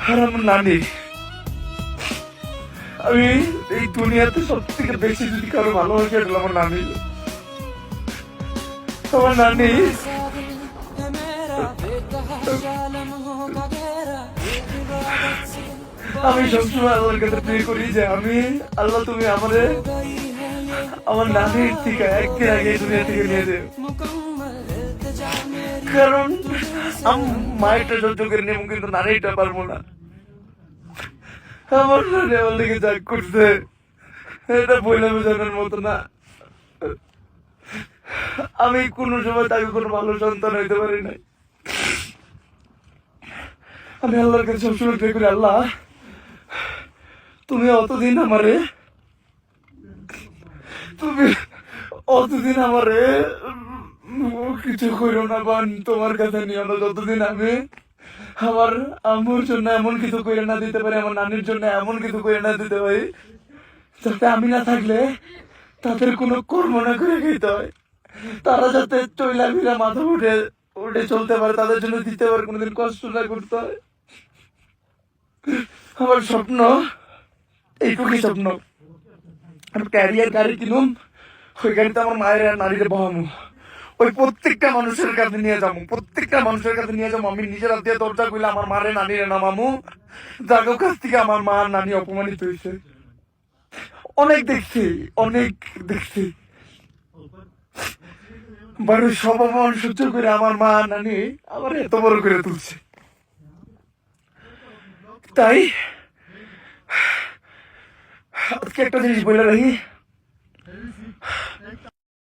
আর আমার নানি, আমি এই দুনিয়াতে সব থেকে বেশি যদি কারো ভালোবাসি এটা আমার নানি। আমার নানি আমি সবসময় আল্লাহর কাছে প্রে করি যে আমি আল্লাহ তুমি আমারে আমার নানির থেকে একদিন আগে এই দুনিয়া থেকে নিয়ে যাও, কারণ মায়েরটা সহ্য করে নেব কিন্তু নানিটা পারবো না। আমার নানি আমার দিকে যা করছে এটা বইলে বোঝানোর মতো না। আমি কোনো সময় তাকে কোনো ভালো সন্তান হইতে পারি নাই। আমি আল্লাহর কাছে সবসময় প্রে করি, আল্লাহ তুমি অতদিন আমারে তুমি অতদিন আমারে কিছু করো না বা তোমার কাছে নিও না, যতদিন আমি আমার আম্মুর জন্য এমন কিছু করে না দিতে পারি, আমার নানির জন্য এমন কিছু করে না দিতে পারি যাতে আমি না থাকলে তাদের কোনো কর্ম না করে খেতে হয়, তারা যাতে চইলা ফিরা মাথা উঠে উঠে চলতে পারে, তাদের জন্য দিতে পারে, কোনোদিন কষ্ট না করতে হয়। আমার স্বপ্ন এইটুকুই স্বপ্ন, আমি ক্যারিয়ার গাড়ি কিনুম, ওই গাড়িতে আমার মায়ের আর নারীরে বহামু, ওই প্রত্যেকটা মানুষের কাছে নিয়ে যাবো, প্রত্যেকটা মানুষের কাছে নিয়ে যাবো। আমি নিজের হাত দিয়ে দরজা খুলে আমার মারে নানিরে নামামু, যাদের কাছ থেকে আমার মা আর নানি অপমানিত হয়েছে। অনেক দেখছি, অনেক দেখছি, বাড়ি সব অপমান সহ্য করে আমার মা আর নানি আমার এত বড় করে তুলছে। তাই আজকে একটা জিনিস বলে রাখি,